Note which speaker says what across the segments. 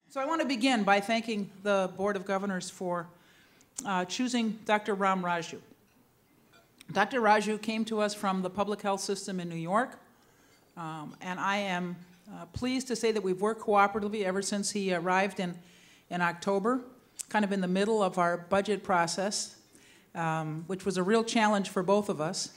Speaker 1: So I want to begin by thanking the Board of Governors for choosing Dr. Ram Raju. Dr. Raju came to us from the public health system in New York, and I am pleased to say that we've worked cooperatively ever since he arrived in October, kind of in the middle of our budget process, which was a real challenge for both of us.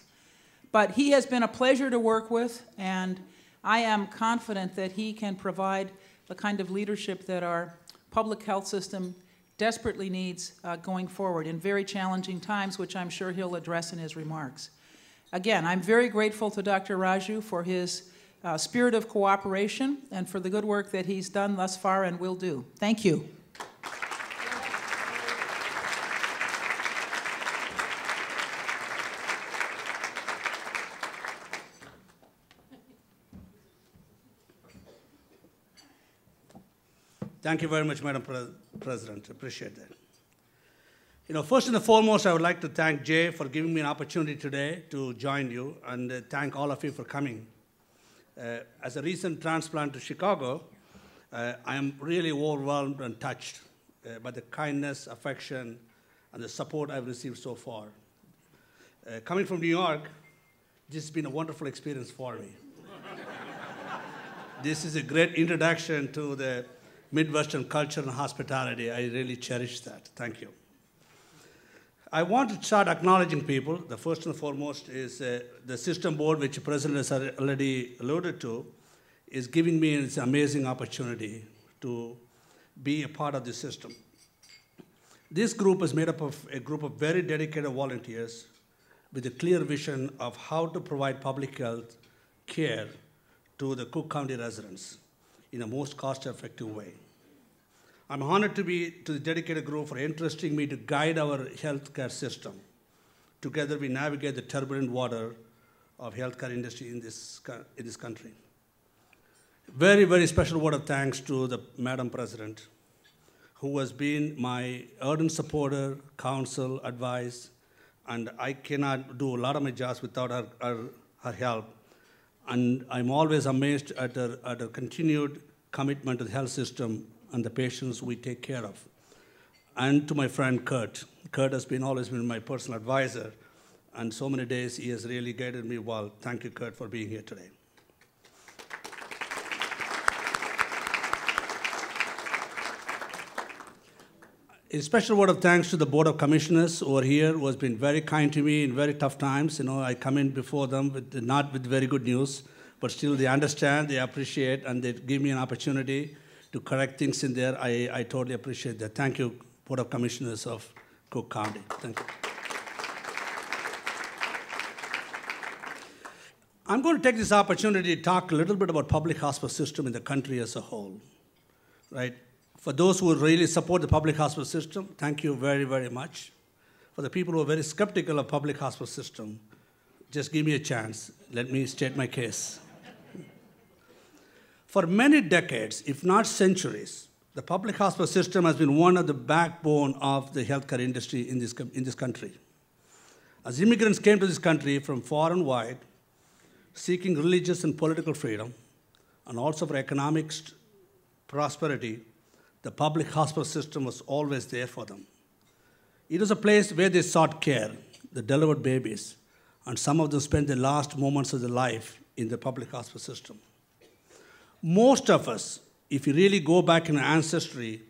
Speaker 1: But he has been a pleasure to work with, and I am confident that he can provide the kind of leadership that our public health system desperately needs going forward in very challenging times, which I'm sure he'll address in his remarks. Again, I'm very grateful to Dr. Raju for his spirit of cooperation and for the good work that he's done thus far and will do. Thank you.
Speaker 2: Thank you very much, Madam President. Appreciate that. First and foremost, I would like to thank Jay for giving me an opportunity today to join you, and thank all of you for coming. As a recent transplant to Chicago, I am really overwhelmed and touched by the kindness, affection, and the support I've received so far. Coming from New York, this has been a wonderful experience for me. This is a great introduction to the Midwestern culture and hospitality. I really cherish that. Thank you. I want to start acknowledging people. The first and foremost is the system board, which the President has already alluded to, is giving me this amazing opportunity to be a part of the system. This group is made up of a group of very dedicated volunteers with a clear vision of how to provide public health care to the Cook County residents in a most cost-effective way. I'm honored to be to the dedicated group for entrusting me to guide our healthcare system. Together, we navigate the turbulent water of healthcare industry in this country. Very, very special word of thanks to the Madam President, who has been my ardent supporter, counsel, advice, and I cannot do a lot of my jobs without her help. And I'm always amazed at her continued commitment to the health system and the patients we take care of. And to my friend Kurt. Kurt has always been my personal advisor, and so many days he has really guided me well. Thank you, Kurt, for being here today. A special word of thanks to the Board of Commissioners who are here, who has been very kind to me in very tough times. I come in before them not with very good news, but still they understand, they appreciate, and they give me an opportunity to correct things in there. I totally appreciate that. Thank you, Board of Commissioners of Cook County. Thank you. I'm going to take this opportunity to talk a little bit about public hospital system in the country as a whole, right? For those who really support the public hospital system, thank you very, very much. For the people who are very skeptical of public hospital system, just give me a chance. Let me state my case. For many decades, if not centuries, the public hospital system has been one of the backbone of the healthcare industry in this country. As immigrants came to this country from far and wide, seeking religious and political freedom, and also for economic prosperity, the public hospital system was always there for them. It was a place where they sought care, they delivered babies, and some of them spent the last moments of their life in the public hospital system. Most of us, if you really go back in our ancestry,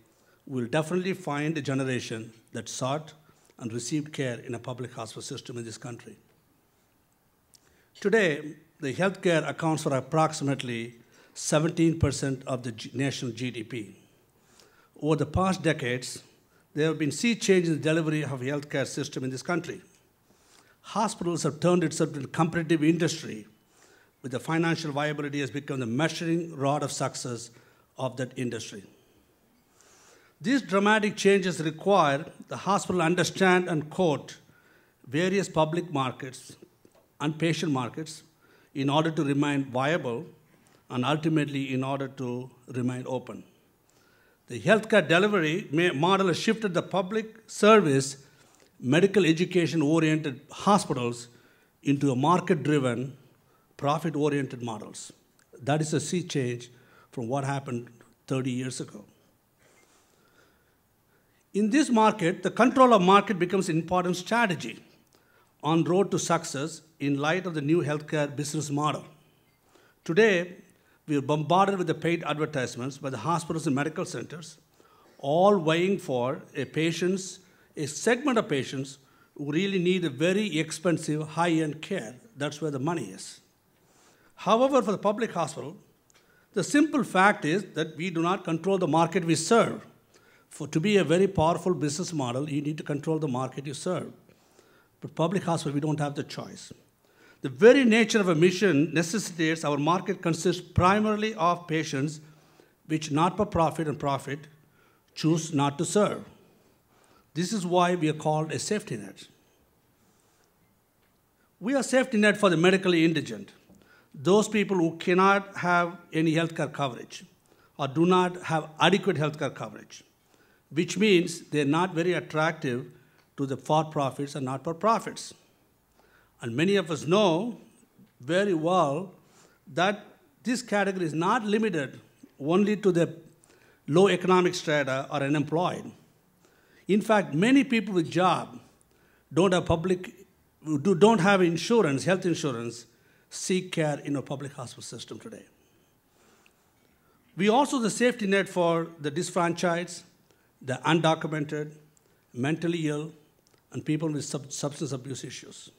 Speaker 2: will definitely find a generation that sought and received care in a public hospital system in this country. Today, the healthcare accounts for approximately 17% of the national GDP. Over the past decades, there have been sea changes in the delivery of healthcare system in this country. Hospitals have turned itself into a competitive industry, with the financial viability has become the measuring rod of success of that industry. These dramatic changes require the hospital to understand and quote various public markets and patient markets in order to remain viable and ultimately in order to remain open. The healthcare delivery model has shifted the public service, medical education-oriented hospitals into a market-driven, profit-oriented models. That is a sea change from what happened 30 years ago. In this market, the control of market becomes an important strategy on road to success in light of the new healthcare business model. Today, we are bombarded with the paid advertisements by the hospitals and medical centers, all vying for a segment of patients who really need a very expensive, high-end care. That's where the money is. However, for the public hospital, the simple fact is that we do not control the market we serve. To be a very powerful business model, you need to control the market you serve. But public hospital, we don't have the choice. The very nature of a mission necessitates our market consists primarily of patients which not-for-profit and profit choose not to serve. This is why we are called a safety net. We are a safety net for the medically indigent, those people who cannot have any healthcare coverage or do not have adequate healthcare coverage, which means they're not very attractive to the for-profits and not-for-profits. And many of us know very well that this category is not limited only to the low economic strata or unemployed. In fact, many people with job don't have insurance, health insurance, seek care in a public hospital system today. We also the safety net for the disfranchised, the undocumented, mentally ill, and people with substance abuse issues.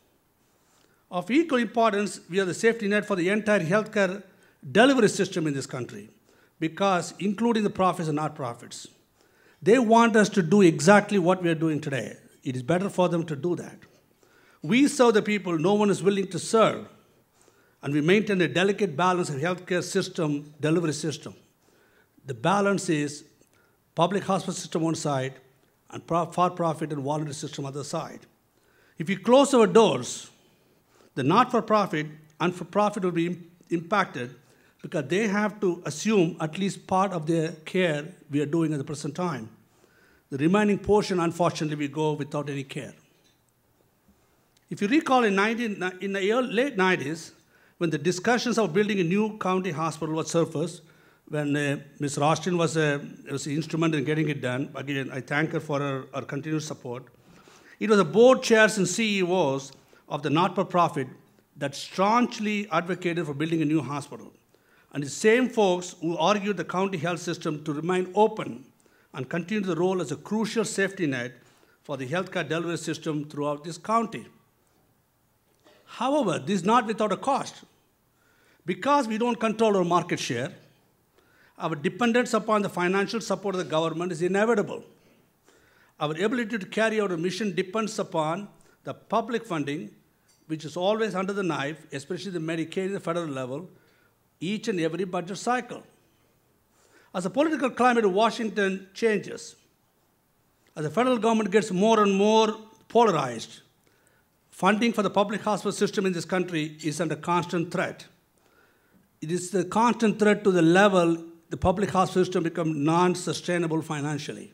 Speaker 2: Of equal importance, we are the safety net for the entire healthcare delivery system in this country, because including the profits and not-profits, they want us to do exactly what we are doing today. It is better for them to do that. We serve the people no one is willing to serve, and we maintain a delicate balance of healthcare system, delivery system. The balance is public hospital system one side and for-profit and voluntary system other side. If we close our doors, the not-for-profit and for-profit will be impacted because they have to assume at least part of their care we are doing at the present time. The remaining portion, unfortunately, we go without any care. If you recall in the late 90s, when the discussions of building a new county hospital was surfaced, when Ms. Rostin was an instrument in getting it done, again, I thank her for her continued support. It was the board chairs and CEOs of the not-for-profit that staunchly advocated for building a new hospital. And the same folks who argued the county health system to remain open and continue the role as a crucial safety net for the healthcare delivery system throughout this county. However, this is not without a cost. Because we don't control our market share, our dependence upon the financial support of the government is inevitable. Our ability to carry out a mission depends upon the public funding, which is always under the knife, especially the Medicaid at the federal level, each and every budget cycle. As the political climate in Washington changes, as the federal government gets more and more polarized, funding for the public hospital system in this country is under constant threat. It is the constant threat to the level the public hospital system becomes non-sustainable financially.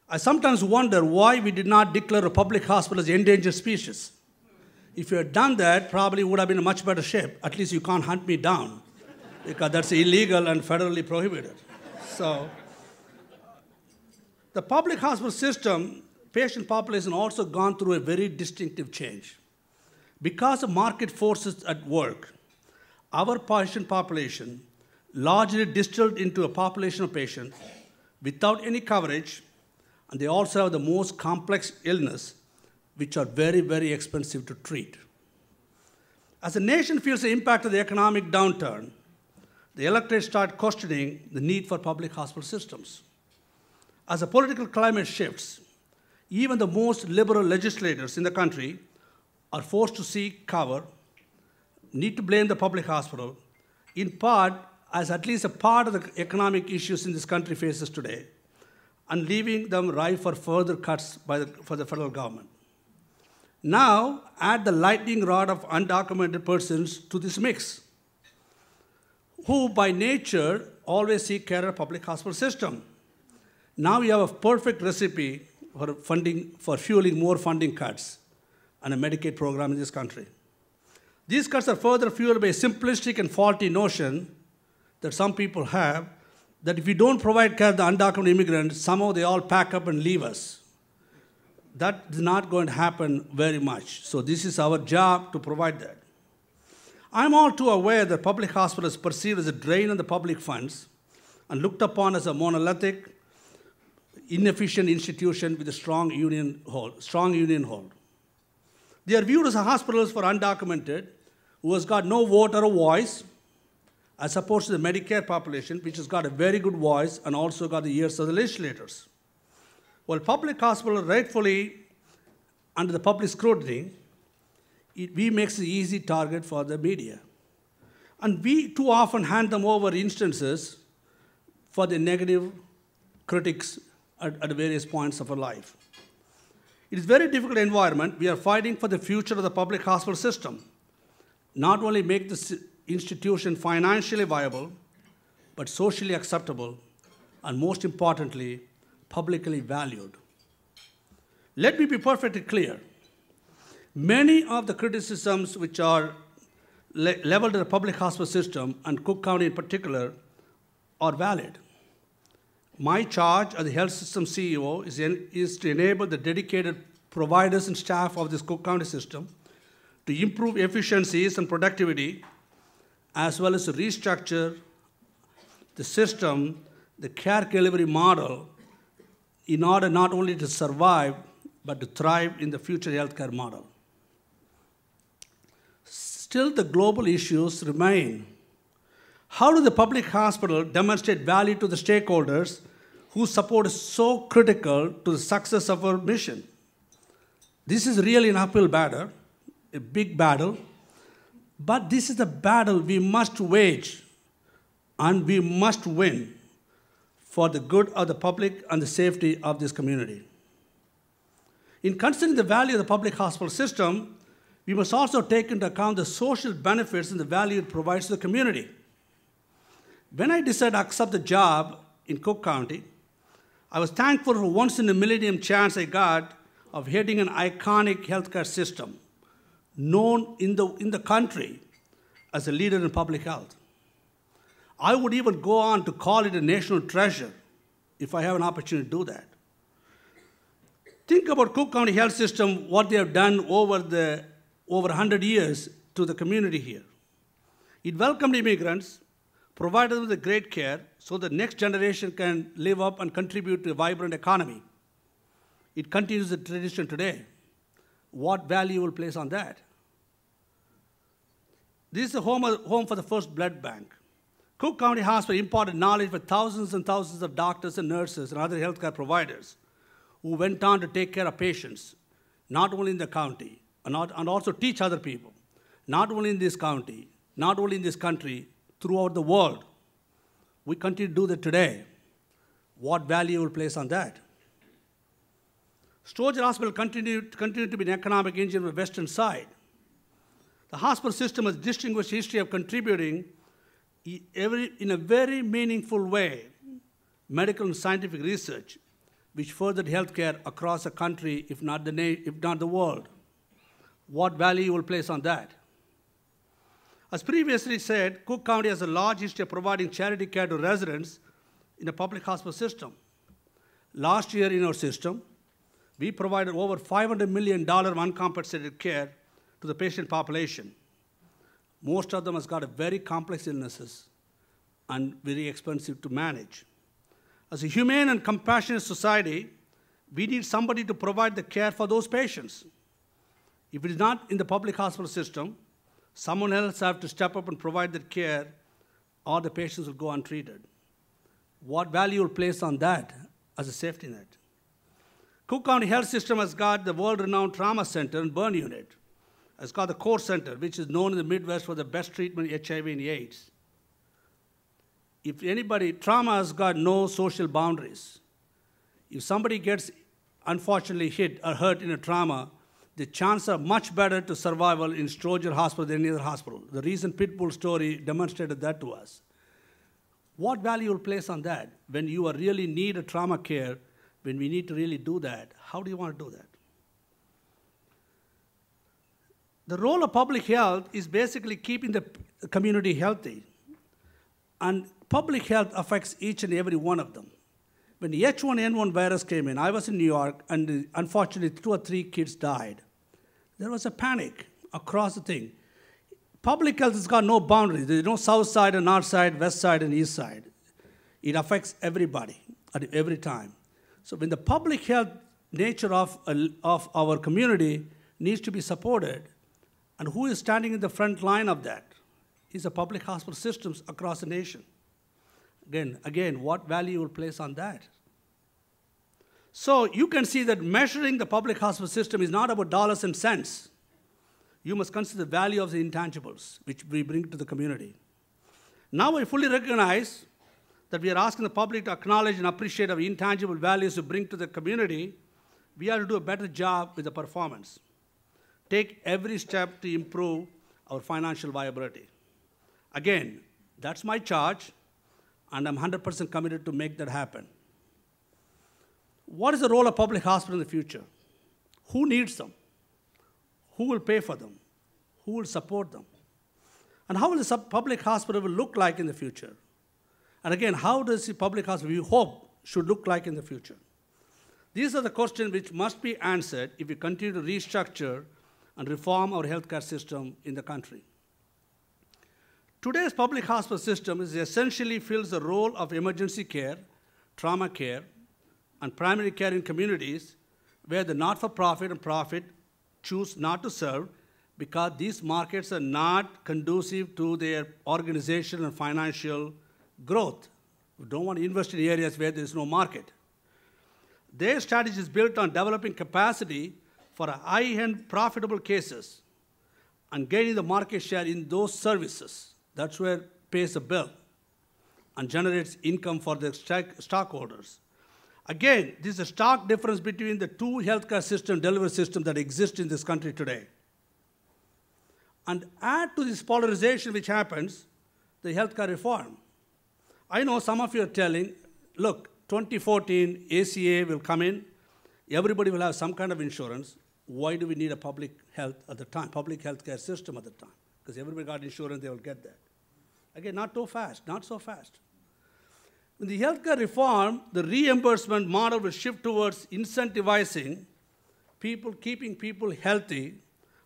Speaker 2: I sometimes wonder why we did not declare a public hospital as an endangered species. If you had done that, probably would have been in much better shape. At least you can't hunt me down, because that's illegal and federally prohibited. So, the public hospital system, patient population also gone through a very distinctive change. Because of market forces at work, our patient population largely distilled into a population of patients without any coverage, and they also have the most complex illness, which are very, very expensive to treat. As the nation feels the impact of the economic downturn, the electorate start questioning the need for public hospital systems. As the political climate shifts, even the most liberal legislators in the country are forced to seek cover, need to blame the public hospital, in part as at least a part of the economic issues in this country faces today, and leaving them ripe for further cuts for the federal government. Now, add the lightning rod of undocumented persons to this mix, who by nature always seek care of public hospital system. Now we have a perfect recipe for fueling more funding cuts and a Medicaid program in this country. These cuts are further fueled by a simplistic and faulty notion that some people have that if we don't provide care to the undocumented immigrants, somehow they all pack up and leave us. That is not going to happen very much. So this is our job to provide that. I'm all too aware that public hospital is perceived as a drain on the public funds and looked upon as a monolithic, inefficient institution with a strong union hold. They are viewed as hospitals for undocumented who has got no vote or a voice, as opposed to the Medicare population, which has got a very good voice and also got the ears of the legislators. While public hospitals are rightfully under the public scrutiny, we makes an easy target for the media. And we too often hand them over instances for the negative critics at various points of our life. It is a very difficult environment. We are fighting for the future of the public hospital system. Not only make the institution financially viable, but socially acceptable, and most importantly, publicly valued. Let me be perfectly clear. Many of the criticisms which are leveled at the public hospital system, and Cook County in particular, are valid. My charge as the health system CEO is to enable the dedicated providers and staff of this Cook County system to improve efficiencies and productivity, as well as to restructure the system, the care delivery model, in order not only to survive, but to thrive in the future healthcare model. Still, the global issues remain. How do the public hospital demonstrate value to the stakeholders whose support is so critical to the success of our mission? This is really an uphill battle, a big battle, but this is the battle we must wage, and we must win for the good of the public and the safety of this community. In considering the value of the public hospital system, we must also take into account the social benefits and the value it provides to the community. When I decided to accept the job in Cook County, I was thankful for once-in-a-millennium chance I got of heading an iconic healthcare system known in the country as a leader in public health. I would even go on to call it a national treasure if I have an opportunity to do that. Think about Cook County Health System, what they have done over 100 years to the community here. It welcomed immigrants, provided them with great care so the next generation can live up and contribute to a vibrant economy. It continues the tradition today. What value will place on that? This is the home for the first blood bank. Cook County Hospital imparted knowledge for thousands and thousands of doctors and nurses and other healthcare providers who went on to take care of patients, not only in the county, and also teach other people, not only in this county, not only in this country, throughout the world. We continue to do that today. What value will place on that? Stroger Hospital continued to be an economic engine of the western side. The hospital system has a distinguished history of contributing in a very meaningful way medical and scientific research, which furthered healthcare across the country, if not the world. What value will place on that? As previously said, Cook County has a large history of providing charity care to residents in the public hospital system. Last year in our system, we provided over $500 million of uncompensated care to the patient population. Most of them has got very complex illnesses and very expensive to manage. As a humane and compassionate society, we need somebody to provide the care for those patients. If it is not in the public hospital system, someone else has to step up and provide that care, or the patients will go untreated. What value will place on that as a safety net? Cook County Health System has got the world-renowned trauma center and burn unit. It's got the core center, which is known in the Midwest for the best treatment of HIV and AIDS. If anybody, trauma has got no social boundaries. If somebody gets unfortunately hit or hurt in a trauma, the chances are much better to survival in Stroger Hospital than any other hospital. The recent Pitbull story demonstrated that to us. What value will place on that? When you really need a trauma care, when we need to really do that, how do you want to do that? The role of public health is basically keeping the community healthy. And public health affects each and every one of them. When the H1N1 virus came in, I was in New York, and unfortunately 2 or 3 kids died. There was a panic across the thing. Public health has got no boundaries. There's no south side and north side, west side and east side. It affects everybody at every time. So when the public health nature of our community needs to be supported, and who is standing in the front line of that is the public hospital systems across the nation. Again, what value you will place on that? So you can see that measuring the public hospital system is not about dollars and cents. You must consider the value of the intangibles which we bring to the community. Now I fully recognize that we are asking the public to acknowledge and appreciate our intangible values we bring to the community. We have to do a better job with the performance. Take every step to improve our financial viability. Again, that's my charge, and I'm 100% committed to make that happen. What is the role of public hospital in the future? Who needs them? Who will pay for them? Who will support them? And how will the public hospital will look like in the future? And again, how does the public hospital we hope should look like in the future? These are the questions which must be answered if we continue to restructure and reform our healthcare system in the country. Today's public hospital system essentially fills the role of emergency care, trauma care, and primary care in communities where the not-for-profit and profit choose not to serve because these markets are not conducive to their organizational and financial growth. We don't want to invest in areas where there is no market. Their strategy is built on developing capacity for high-end profitable cases and gaining the market share in those services. That's where pays the bill and generates income for the stockholders. Again, this is a stark difference between the two healthcare system, delivery systems that exist in this country today. And add to this polarization which happens, the healthcare reform. I know some of you are telling, look, 2014 ACA will come in, everybody will have some kind of insurance. Why do we need a public health at the time, public healthcare system at the time? Because everybody got insurance, they will get that. Again, not too fast, not so fast. In the healthcare reform, the reimbursement model will shift towards incentivizing people, keeping people healthy,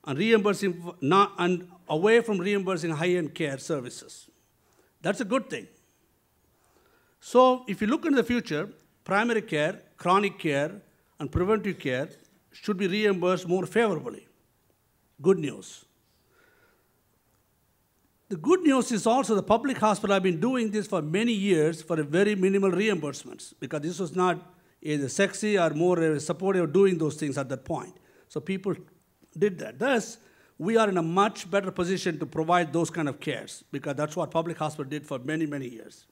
Speaker 2: and reimbursing and away from reimbursing high-end care services. That's a good thing. So if you look into the future, primary care, chronic care, and preventive care should be reimbursed more favorably. Good news. The good news is also the public hospital have been doing this for many years for a very minimal reimbursements because this was not either sexy or more supportive of doing those things at that point. So people did that. Thus, we are in a much better position to provide those kind of cares because that's what public hospital did for many, many years.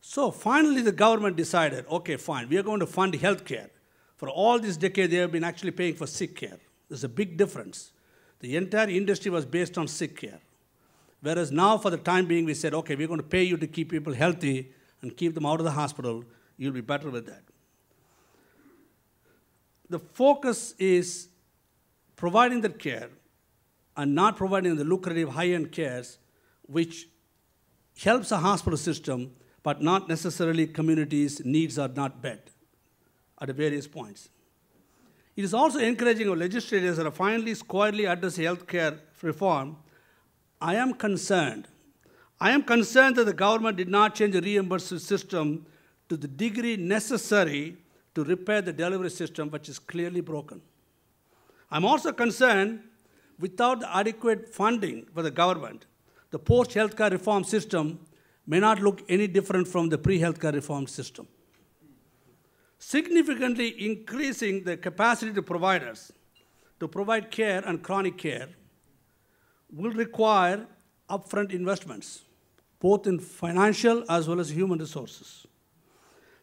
Speaker 2: So finally, the government decided, okay, fine, we are going to fund health care. For all this decade, they have been actually paying for sick care. There's a big difference. The entire industry was based on sick care. Whereas now, for the time being, we said, okay, we're going to pay you to keep people healthy and keep them out of the hospital. You'll be better with that. The focus is providing that care and not providing the lucrative high-end cares, which helps the hospital system, but not necessarily communities' needs are not met at various points. It is also encouraging our legislators that are finally squarely address health care reform. I am concerned that the government did not change the reimbursement system to the degree necessary to repair the delivery system, which is clearly broken. I'm also concerned without the adequate funding for the government, the post-healthcare reform system may not look any different from the pre-healthcare reform system. Significantly increasing the capacity to providers to provide care and chronic care will require upfront investments, both in financial as well as human resources.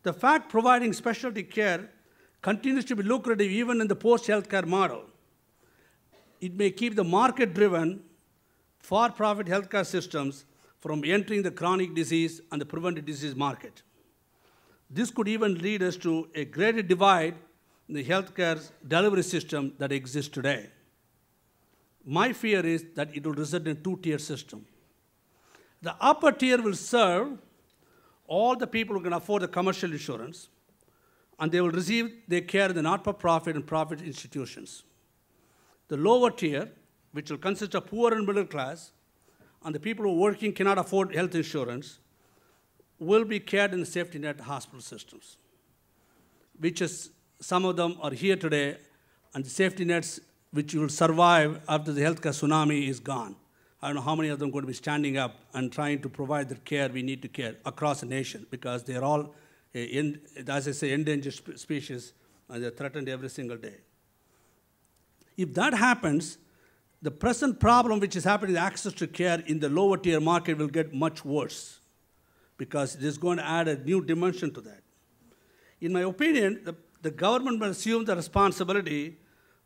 Speaker 2: The fact providing specialty care continues to be lucrative even in the post-healthcare model. It may keep the market-driven, for-profit healthcare systems from entering the chronic disease and the preventive disease market. This could even lead us to a greater divide in the healthcare delivery system that exists today. My fear is that it will result in a two-tier system. The upper tier will serve all the people who can afford the commercial insurance, and they will receive their care in the not-for-profit and profit institutions. The lower tier, which will consist of poor and middle class, and the people who are working cannot afford health insurance, will be cared in the safety net hospital systems, which is, some of them are here today, and the safety nets which will survive after the healthcare tsunami is gone. I don't know how many of them are going to be standing up and trying to provide the care we need to care across the nation, because they're all, as I say, endangered species, and they're threatened every single day. If that happens, the present problem which is happening, access to care in the lower tier market, will get much worse, because it is going to add a new dimension to that. In my opinion, the government must assume the responsibility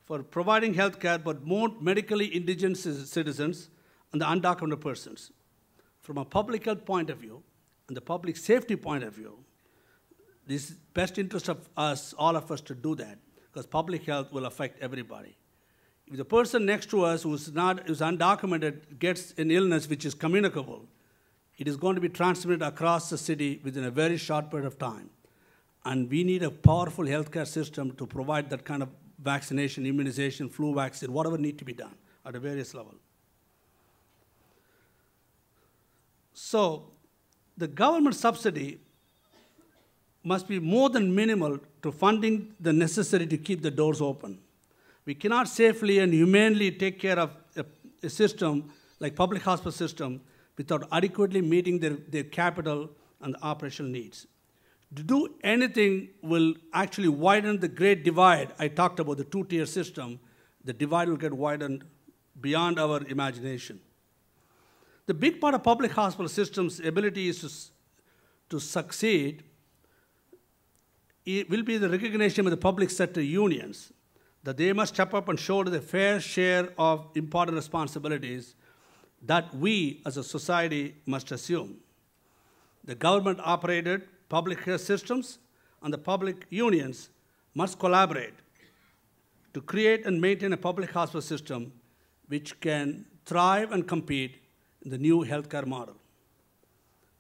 Speaker 2: for providing health care for more medically indigent citizens and the undocumented persons. From a public health point of view and the public safety point of view, this is best interest of us, all of us, to do that, because public health will affect everybody. If the person next to us who's undocumented gets an illness which is communicable, it is going to be transmitted across the city within a very short period of time. And we need a powerful healthcare system to provide that kind of vaccination, immunization, flu vaccine, whatever need to be done at a various level. So the government subsidy must be more than minimal to funding the necessary to keep the doors open. We cannot safely and humanely take care of a system like public hospital system without adequately meeting their capital and operational needs. To do anything will actually widen the great divide. I talked about the two-tier system. The divide will get widened beyond our imagination. The big part of public hospital system's ability is to succeed. It will be the recognition of the public sector unions that they must step up and shoulder the fair share of important responsibilities that we as a society must assume. The government-operated public health systems and the public unions must collaborate to create and maintain a public hospital system which can thrive and compete in the new healthcare model.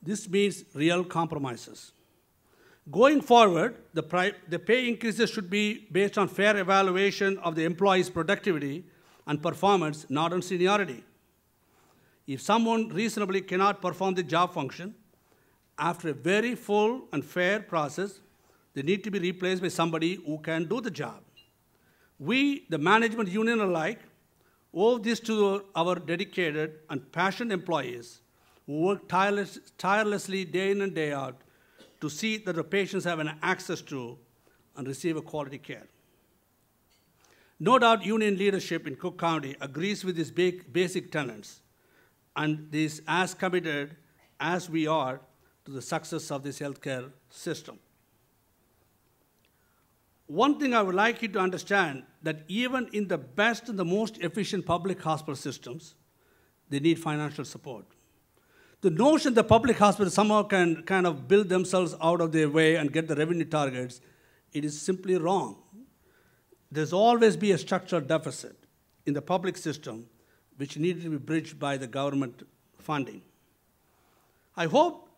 Speaker 2: This means real compromises. Going forward, the pay increases should be based on fair evaluation of the employee's productivity and performance, not on seniority. If someone reasonably cannot perform the job function, after a very full and fair process, they need to be replaced by somebody who can do the job. We, the management union alike, owe this to our dedicated and passionate employees who work tirelessly day in and day out to see that the patients have an access to and receive a quality care. No doubt union leadership in Cook County agrees with these basic tenets and is as committed as we are to the success of this healthcare system. One thing I would like you to understand, that even in the best and the most efficient public hospital systems, they need financial support. The notion that public hospitals somehow can kind of build themselves out of their way and get the revenue targets, it is simply wrong. There's always be a structural deficit in the public system which needs to be bridged by the government funding. I hope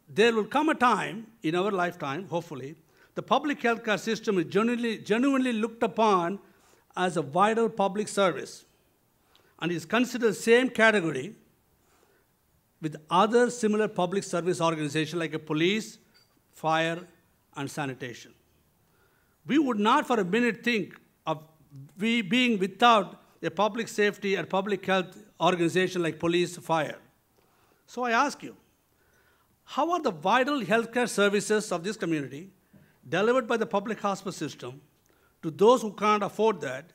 Speaker 2: there will come a time in our lifetime, hopefully, the public healthcare system is genuinely looked upon as a vital public service and is considered the same category with other similar public service organizations like a police, fire, and sanitation. We would not for a minute think of we being without a public safety and public health organization like police, fire. So I ask you, how are the vital healthcare services of this community delivered by the public hospital system to those who can't afford that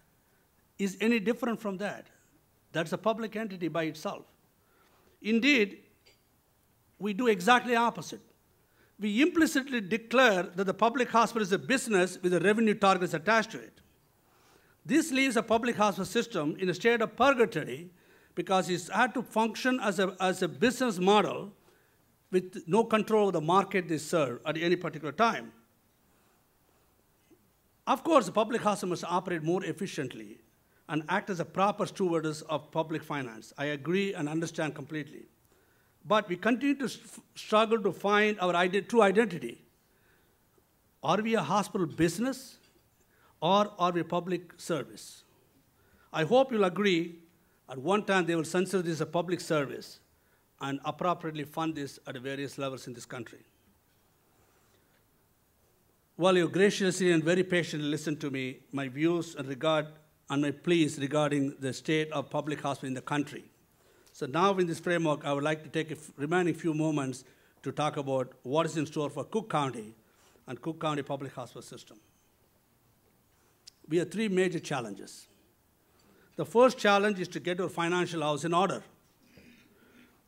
Speaker 2: is any different from that? That's a public entity by itself. Indeed, we do exactly opposite. We implicitly declare that the public hospital is a business with the revenue targets attached to it. This leaves a public hospital system in a state of purgatory because it's had to function as a business model with no control of the market they serve at any particular time. Of course, the public hospital must operate more efficiently and act as a proper stewardess of public finance. I agree and understand completely. but we continue to struggle to find our true identity. Are we a hospital business, or are we a public service? I hope you'll agree at one time they will consider this a public service and appropriately fund this at various levels in this country. Well, you graciously and very patiently listened to me, my views and my pleas regarding the state of public hospital in the country. So now in this framework, I would like to take a remaining few moments to talk about what is in store for Cook County and Cook County Public Hospital System. We have three major challenges. The first challenge is to get our financial house in order.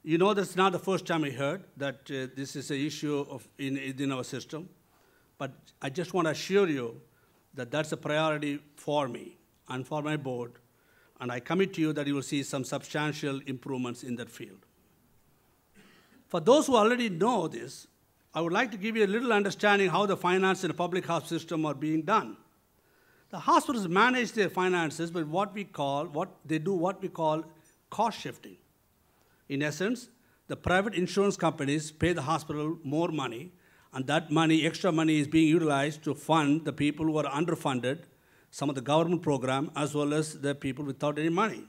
Speaker 2: You know, that's not the first time I heard that this is an issue in our system, but I just want to assure you that that's a priority for me and for my board, and I commit to you that you will see some substantial improvements in that field. For those who already know this, I would like to give you a little understanding how the finance in the public health system are being done. The hospitals manage their finances with what we call cost shifting. In essence, the private insurance companies pay the hospital more money, and that money, extra money, is being utilized to fund the people who are underfunded, some of the government program, as well as the people without any money.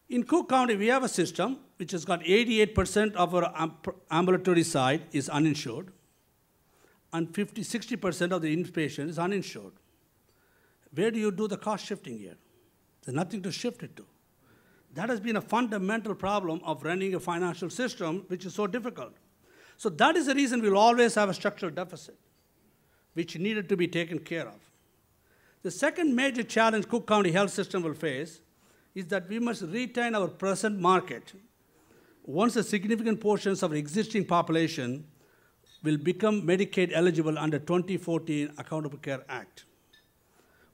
Speaker 2: In Cook County, we have a system which has got 88% of our ambulatory side is uninsured, and 60% of the inpatient is uninsured. Where do you do the cost shifting here? There's nothing to shift it to. That has been a fundamental problem of running a financial system, which is so difficult. So that is the reason we'll always have a structural deficit, which needed to be taken care of. The second major challenge Cook County health system will face is that we must retain our present market once a significant portions of existing population will become Medicaid eligible under 2014 Accountable Care Act.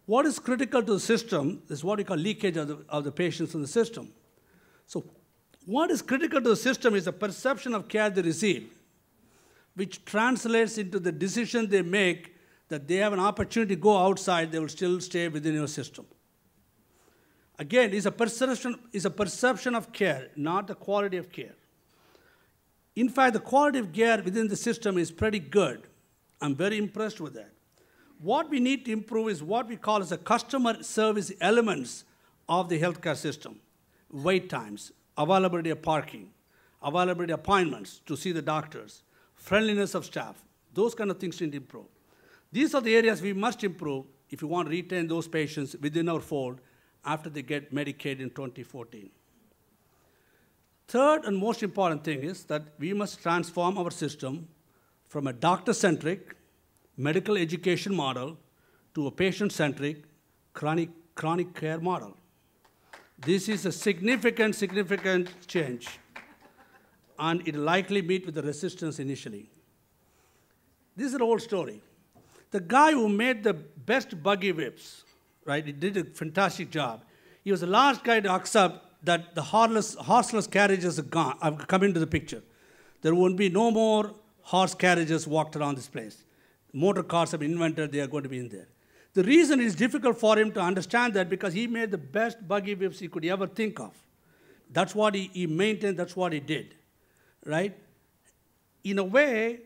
Speaker 2: What is critical to the system is what we call leakage of the patients in the system. So what is critical to the system is the perception of care they receive, which translates into the decision they make that they have an opportunity to go outside, they will still stay within your system. Again, it's a perception of care, not the quality of care. In fact, the quality of care within the system is pretty good. I'm very impressed with that. What we need to improve is what we call as the customer service elements of the healthcare system. Wait times, availability of parking, availability of appointments to see the doctors, friendliness of staff. Those kind of things need to improve. These are the areas we must improve if we want to retain those patients within our fold after they get Medicaid in 2014. Third and most important thing is that we must transform our system from a doctor-centric medical education model to a patient-centric chronic care model. This is a significant change, and it will likely meet with the resistance initially. This is an old story. The guy who made the best buggy whips, right, he did a fantastic job. He was the last guy to accept that the horseless carriages have come into the picture. There won't be no more horse carriages walked around this place. Motor cars have been invented, they are going to be in there. The reason it is difficult for him to understand that because he made the best buggy whips he could ever think of. That's what he maintained, that's what he did, right? In a way,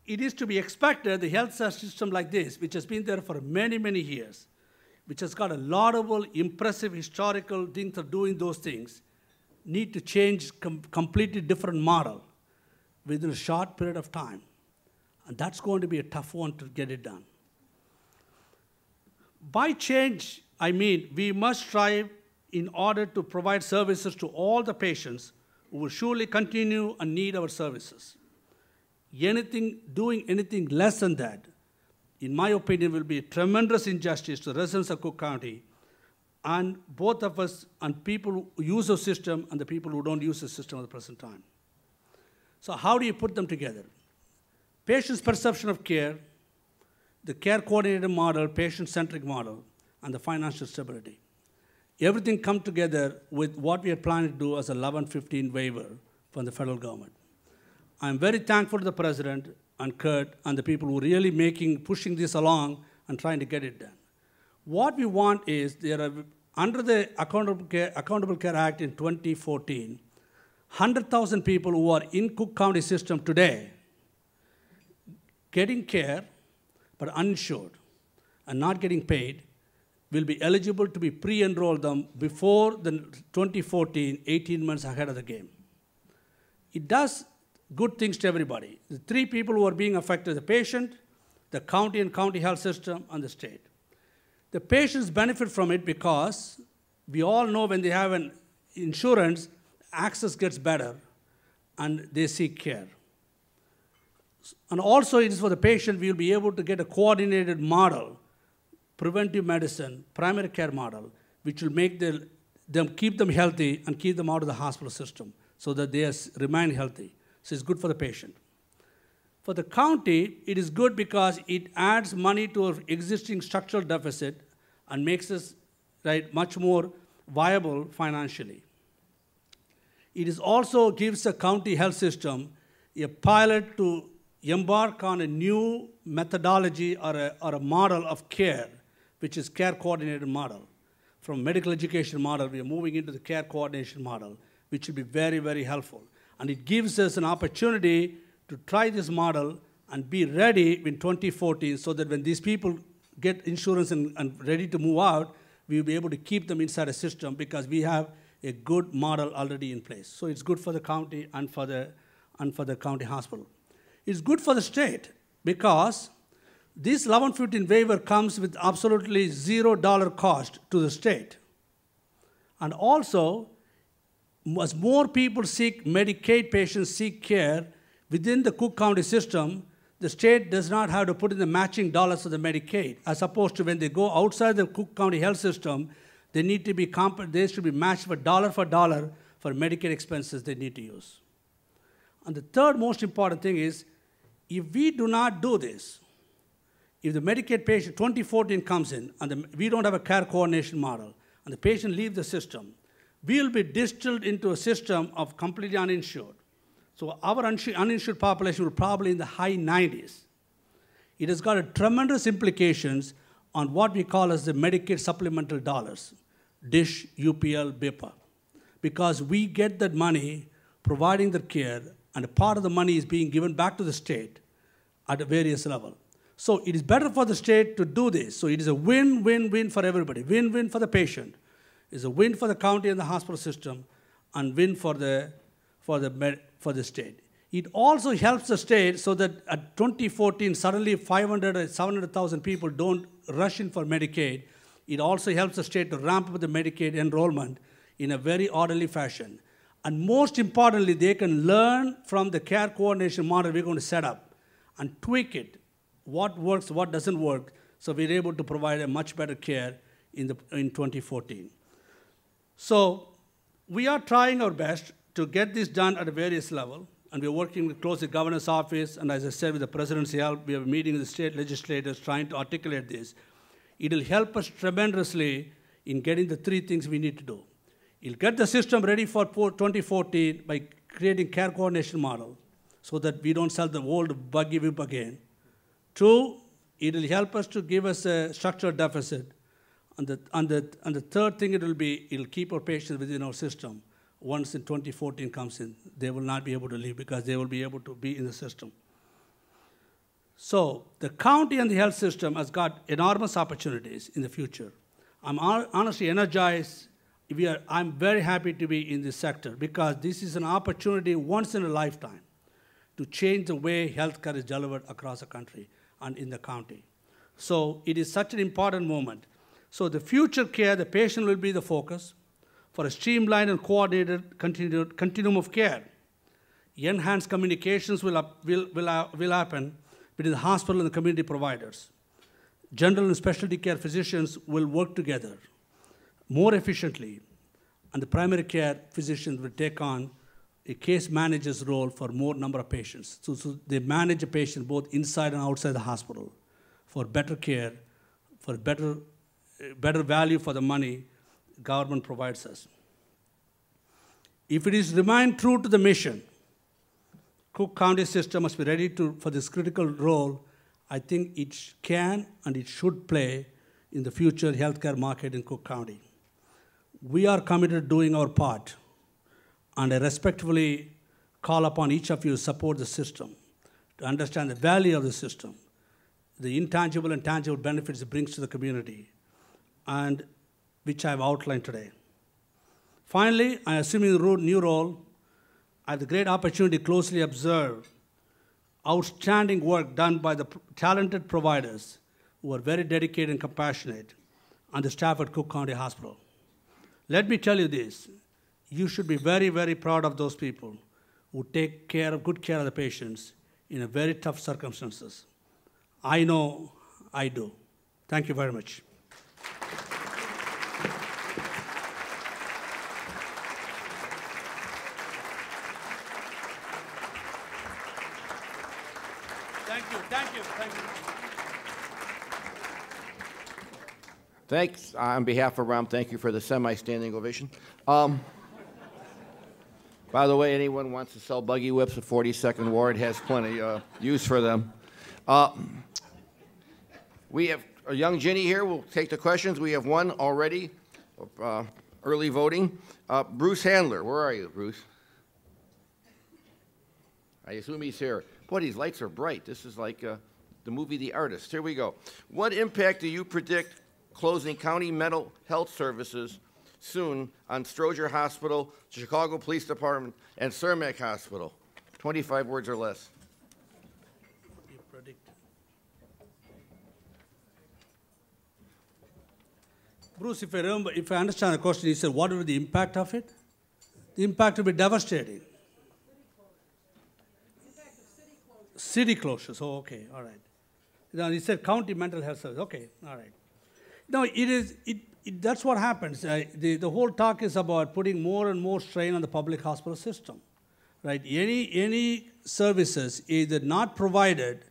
Speaker 2: it is to be expected the health system like this, which has been there for many, many years, which has got a laudable, impressive, historical things of doing those things, need to change completely different model within a short period of time. And that's going to be a tough one to get it done. By change, I mean we must strive in order to provide services to all the patients who will surely continue and need our services. Doing anything less than that, in my opinion, will be a tremendous injustice to the residents of Cook County and both of us and people who use the system and the people who don't use the system at the present time. So how do you put them together? Patient's perception of care, the care coordinated model, patient-centric model, and the financial stability. Everything come together with what we are planning to do as a 1115 waiver from the federal government. I'm very thankful to the President and Kurt and the people who are really pushing this along and trying to get it done. What we want is, under the Accountable Care Act in 2014, 100,000 people who are in Cook County system today getting care but uninsured and not getting paid will be eligible to be pre-enrolled them before the 2014, 18 months ahead of the game. It does good things to everybody. The three people who are being affected, the patient, the county and county health system, and the state. The patients benefit from it because we all know when they have an insurance, access gets better and they seek care. And also it is for the patient, we will be able to get a coordinated model, preventive medicine, primary care model, which will make them keep them healthy and keep them out of the hospital system so that they remain healthy. So it's good for the patient. For the county, it is good because it adds money to our existing structural deficit and makes us much more viable financially. It is also gives the county health system a pilot to embark on a new methodology or a model of care, which is care coordinated model. From medical education model, we are moving into the care coordination model, which will be very, very helpful. And it gives us an opportunity to try this model and be ready in 2014 so that when these people get insurance and ready to move out, we will be able to keep them inside a system because we have a good model already in place. So it's good for the county and for the county hospital. It's good for the state because this 1115 waiver comes with absolutely $0 cost to the state. And also, as more people Medicaid patients seek care within the Cook County system, the state does not have to put in the matching dollars of the Medicaid, as opposed to when they go outside the Cook County health system, they need to be they should be matched for dollar for Medicaid expenses they need to use. And the third most important thing is, if we do not do this, if the Medicaid patient 2014 comes in and we don't have a care coordination model and the patient leaves the system, we will be distilled into a system of completely uninsured. So our uninsured population will probably in the high 90s. It has got a tremendous implications on what we call as the Medicaid supplemental dollars, DISH, UPL, BIPA, because we get that money providing the care, and a part of the money is being given back to the state at a various level. So it is better for the state to do this. So it is a win-win-win for everybody. Win-win for the patient. It's a win for the county and the hospital system, and win for the state. It also helps the state so that at 2014, suddenly 500 or 700,000 people don't rush in for Medicaid. It also helps the state to ramp up the Medicaid enrollment in a very orderly fashion. And most importantly, they can learn from the care coordination model we're going to set up and tweak it, what works, what doesn't work, so we're able to provide a much better care in 2014. So we are trying our best to get this done at a various level, and we're working closely with the governor's office, and as I said, with the president's help, we have a meeting with the state legislators trying to articulate this. It'll help us tremendously in getting the three things we need to do. It'll get the system ready for 2014 by creating care coordination model so that we don't sell the old buggy whip again. Two, it'll help us to give us a structural deficit. And the third thing it'll keep our patients within our system. Once in 2014 comes in, they will not be able to leave because they will be able to be in the system. So the county and the health system has got enormous opportunities in the future. I'm honestly energized. I'm very happy to be in this sector because this is an opportunity once in a lifetime to change the way healthcare is delivered across the country and in the county. So it is such an important moment. So the future care, the patient will be the focus for a streamlined and coordinated continuum of care. Enhanced communications will happen between the hospital and the community providers. General and specialty care physicians will work together more efficiently, and the primary care physicians will take on a case manager's role for more number of patients. So they manage a patient both inside and outside the hospital for better care, for better value for the money government provides us. If it is remain true to the mission, Cook County system must be ready for this critical role. I think it can and it should play in the future healthcare market in Cook County. We are committed to doing our part, and I respectfully call upon each of you to support the system, to understand the value of the system, the intangible and tangible benefits it brings to the community, and which I have outlined today. Finally, I am assuming the new role, I have the great opportunity to closely observe outstanding work done by the talented providers who are very dedicated and compassionate, and the staff at Cook County Hospital. Let me tell you this, you should be very, very proud of those people who take good care of the patients in a very tough circumstances. I know I do. Thank you very much. Thank you.
Speaker 3: Thanks. On behalf of Ram, thank you for the semi-standing ovation. By the way, anyone wants to sell buggy whips at 42nd Ward has plenty use for them. We have a young Ginny here. We'll take the questions. We have one already, early voting. Bruce Handler, where are you, Bruce? I assume he's here. Boy, these lights are bright. This is like the movie The Artist. Here we go. What impact do you predict closing county mental health services soon on Stroger Hospital, Chicago Police Department, and Cermak Hospital? 25 words or less.
Speaker 2: What do you predict? Bruce, if I understand the question, you said what will be the impact of it? The impact will be devastating. City closures. Oh, okay, all right. Now he said county mental health service. Okay, all right. No, that's what happens. The whole talk is about putting more and more strain on the public hospital system, right? Any services either not provided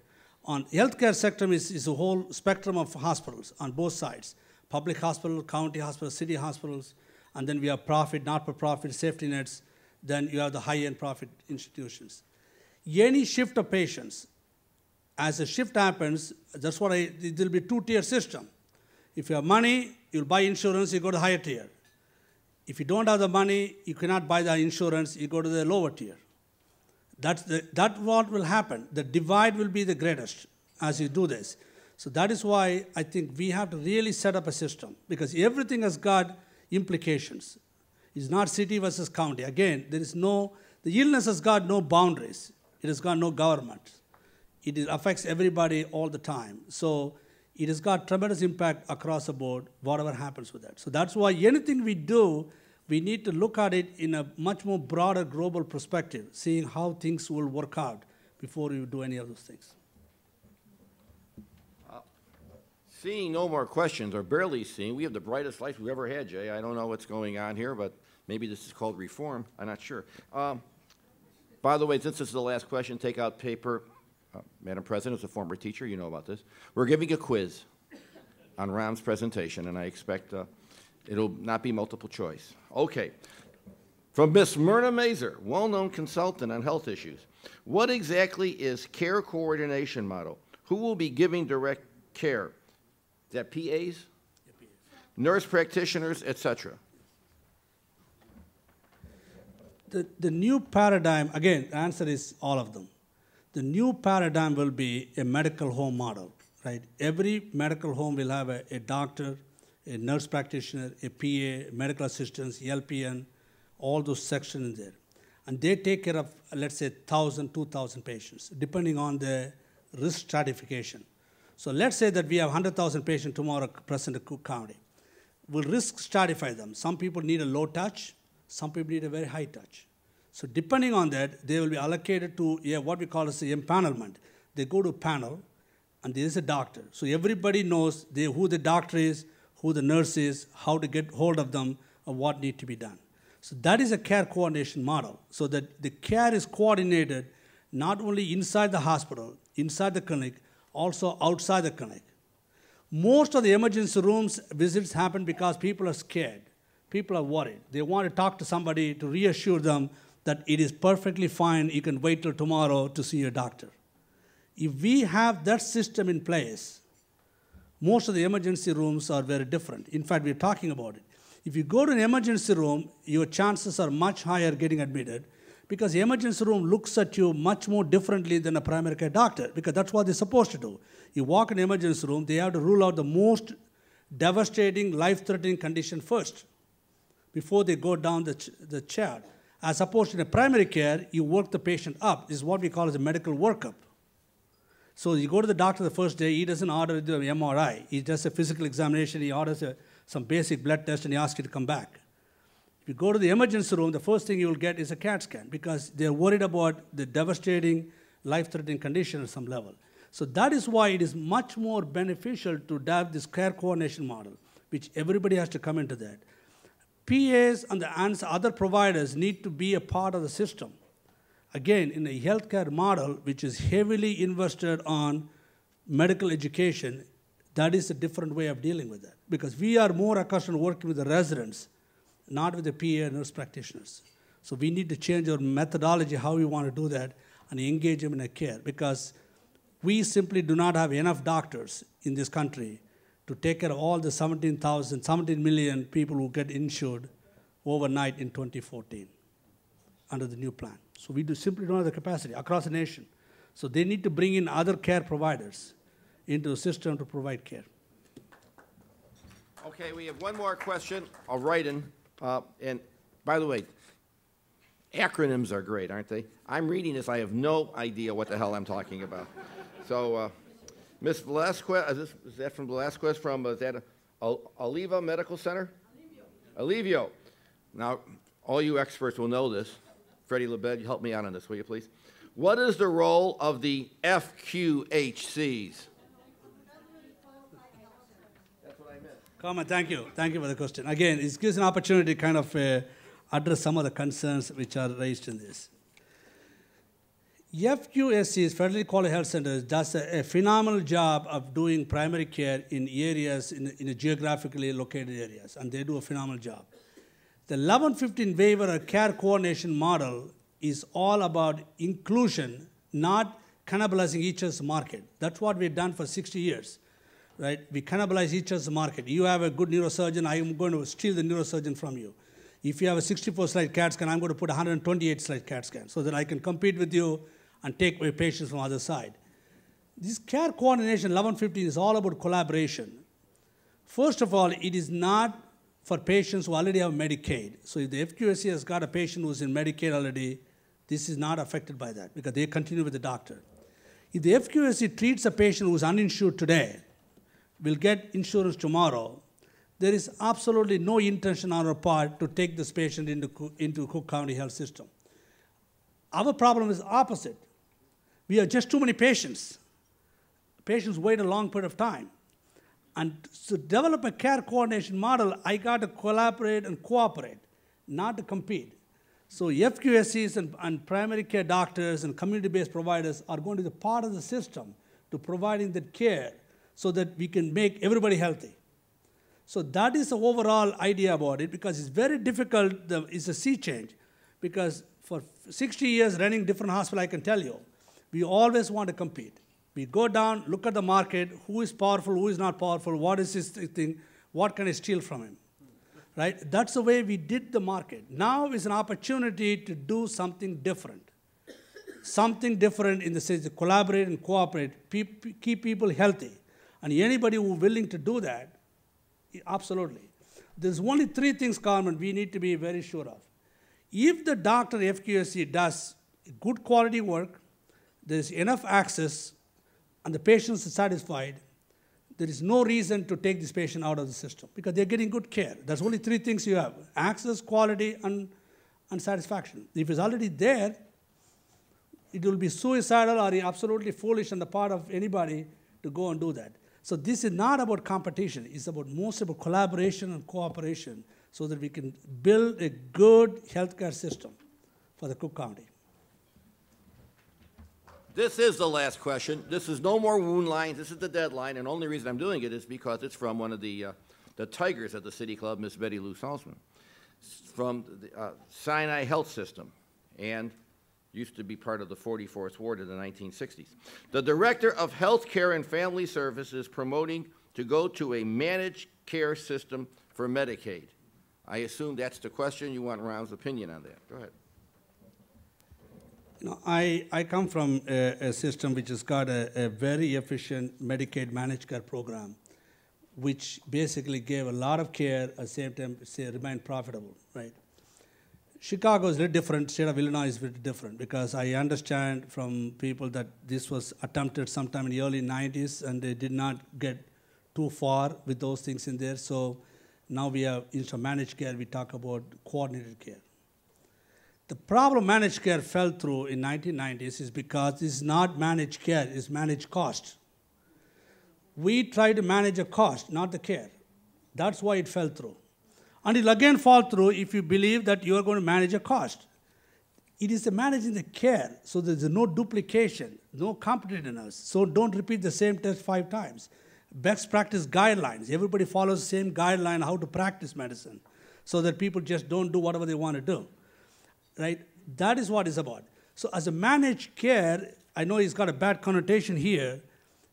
Speaker 2: on healthcare sector is a whole spectrum of hospitals on both sides. Public hospital, county hospitals, city hospitals, and then we have profit, not-for-profit, safety nets, then you have the high-end profit institutions. Any shift of patients, as a shift happens, that's what it will be a two-tier system. If you have money, you'll buy insurance, you go to the higher tier. If you don't have the money, you cannot buy the insurance, you go to the lower tier. That's what will happen. The divide will be the greatest as you do this. So that is why I think we have to really set up a system, because everything has got implications. It's not city versus county. Again, the illness has got no boundaries. It has got no government. It affects everybody all the time. So it has got tremendous impact across the board, whatever happens with that. So that's why anything we do, we need to look at it in a much more broader global perspective, seeing how things will work out before you do any of those things.
Speaker 3: Seeing no more questions, or barely seeing, we have the brightest lights we've ever had, Jay. I don't know what's going on here, but maybe this is called reform. I'm not sure. By the way, since this is the last question, take out paper. Madam President, as a former teacher, you know about this. We're giving a quiz on Ram's presentation, and I expect it'll not be multiple choice. Okay. From Miss Myrna Mazer, well-known consultant on health issues. What exactly is care coordination model? Who will be giving direct care? Is that PAs? Yeah, PAs. Nurse practitioners, etc.
Speaker 2: The new paradigm, again, the answer is all of them. The new paradigm will be a medical home model, right? Every medical home will have a doctor, a nurse practitioner, a PA, medical assistants, LPN, all those sections in there. And they take care of, let's say, 1,000, 2,000 patients, depending on the risk stratification. So let's say that we have 100,000 patients tomorrow present in Cook County. We'll risk stratify them. Some people need a low touch. Some people need a very high touch. So depending on that, they will be allocated to what we call as the empanelment. They go to a panel, and there is a doctor. So everybody knows who the doctor is, who the nurse is, how to get hold of them, and what needs to be done. So that is a care coordination model, so that the care is coordinated not only inside the hospital, inside the clinic, also outside the clinic. Most of the emergency rooms visits happen because people are scared. People are worried. They want to talk to somebody to reassure them that it is perfectly fine, you can wait till tomorrow to see your doctor. If we have that system in place, most of the emergency rooms are very different. In fact, we're talking about it. If you go to an emergency room, your chances are much higher getting admitted because the emergency room looks at you much more differently than a primary care doctor because that's what they're supposed to do. You walk in the emergency room, they have to rule out the most devastating, life-threatening condition first before they go down the chair. As opposed to in a primary care, you work the patient up. This is what we call as a medical workup. So you go to the doctor the first day, he doesn't order the MRI. He does a physical examination, he orders some basic blood test, and he asks you to come back. If you go to the emergency room, the first thing you will get is a CAT scan because they're worried about the devastating, life-threatening condition at some level. So that is why it is much more beneficial to have this care coordination model, which everybody has to come into that. PAs and the other providers need to be a part of the system. Again, in a healthcare model, which is heavily invested on medical education, that is a different way of dealing with that. Because we are more accustomed to working with the residents, not with the PA and nurse practitioners. So we need to change our methodology, how we want to do that, and engage them in a care. Because we simply do not have enough doctors in this country to take care of all the 17 million people who get insured overnight in 2014 under the new plan. So we simply don't have the capacity across the nation. So they need to bring in other care providers into the system to provide care.
Speaker 3: Okay, we have one more question. I'll write in. And by the way, acronyms are great, aren't they? I'm reading this. I have no idea what the hell I'm talking about. So, Ms. Velasquez, is that from Velasquez from, is that Oliva Medical Center? Alivio. Now, all you experts will know this. Freddie Lebed, help me out on this, will you please? What is the role of the Fqhcs? That's what I meant.
Speaker 2: Comment, thank you. Thank you for the question. Again, it gives an opportunity to kind of address some of the concerns which are raised in this. Fqhcs, Federally Qualified Health Centers, does a phenomenal job of doing primary care in areas, in geographically located areas, and they do a phenomenal job. The 1115 waiver or care coordination model is all about inclusion, not cannibalizing each other's market. That's what we've done for 60 years, right? We cannibalize each other's market. You have a good neurosurgeon, I am going to steal the neurosurgeon from you. If you have a 64-slide CAT scan, I'm going to put a 128-slide CAT scan so that I can compete with you and take away patients from the other side. This care coordination 1115 is all about collaboration. First of all, it is not for patients who already have Medicaid. So if the Fqhc has got a patient who's in Medicaid already, this is not affected by that because they continue with the doctor. If the Fqhc treats a patient who's uninsured today, will get insurance tomorrow, there is absolutely no intention on our part to take this patient into Cook County Health System. Our problem is opposite. We have just too many patients. Patients wait a long period of time. And to develop a care coordination model, I got to collaborate and cooperate, not to compete. So Fqhcs and primary care doctors and community-based providers are going to be part of the system to providing that care so that we can make everybody healthy. So that is the overall idea about it because it's very difficult, it's a sea change. Because for 60 years running different hospitals, I can tell you, we always want to compete. We go down, look at the market, who is powerful, who is not powerful, what is his thing, what can I steal from him, right? That's the way we did the market. Now is an opportunity to do something different. Something different in the sense of collaborate and cooperate, keep people healthy. And anybody who is willing to do that, absolutely. There's only three things, Carmen, we need to be very sure of. If the doctor Fqhc does good quality work, there's enough access, and the patients are satisfied, there is no reason to take this patient out of the system because they're getting good care. There's only three things you have: access, quality, and satisfaction. If it's already there, it will be suicidal or absolutely foolish on the part of anybody to go and do that. So this is not about competition. It's mostly about collaboration and cooperation so that we can build a good healthcare system for the Cook County.
Speaker 3: This is the last question. This is no more wound lines. This is the deadline, and the only reason I'm doing it is because it's from one of the tigers at the City Club, Miss Betty Lou Salzman, from the Sinai Health System, and used to be part of the 44th Ward in the 1960s. The Director of Health Care and Family Services promoting to go to a managed care system for Medicaid. I assume that's the question. You want Ron's opinion on that. Go ahead.
Speaker 2: You know, I come from a system which has got a very efficient Medicaid managed care program, which basically gave a lot of care at the same time remained profitable, right? Chicago is very different, state of Illinois is very different, because I understand from people that this was attempted sometime in the early 90s and they did not get too far with those things in there. So now we have, instead of managed care, we talk about coordinated care. The problem managed care fell through in 1990s is because this is not managed care, it's managed cost. We try to manage a cost, not the care. That's why it fell through. And it will again fall through if you believe that you are going to manage a cost. It is managing the care, so there's no duplication, no competitiveness. So don't repeat the same test 5 times. Best practice guidelines. Everybody follows the same guideline how to practice medicine, so that people just don't do whatever they want to do. Right? That is what it's about. So as a managed care, I know it's got a bad connotation here.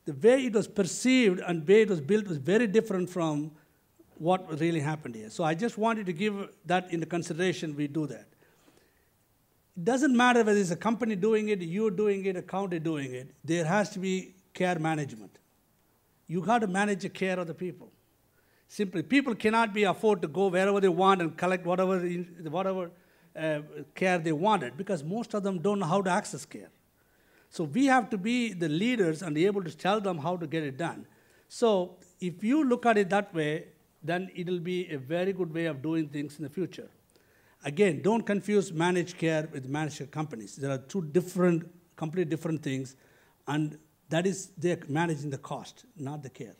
Speaker 2: The way it was perceived and the way it was built was very different from what really happened here. So I just wanted to give that into consideration. We do that. It doesn't matter whether it's a company doing it, you're doing it, a county doing it. There has to be care management. You got to manage the care of the people. Simply, people cannot be afford to go wherever they want and collect whatever care they wanted, because most of them don't know how to access care. So we have to be the leaders and be able to tell them how to get it done. So if you look at it that way, then it will be a very good way of doing things in the future. Again, don't confuse managed care with managed care companies. There are two completely different things, and that is they're managing the cost, not the care.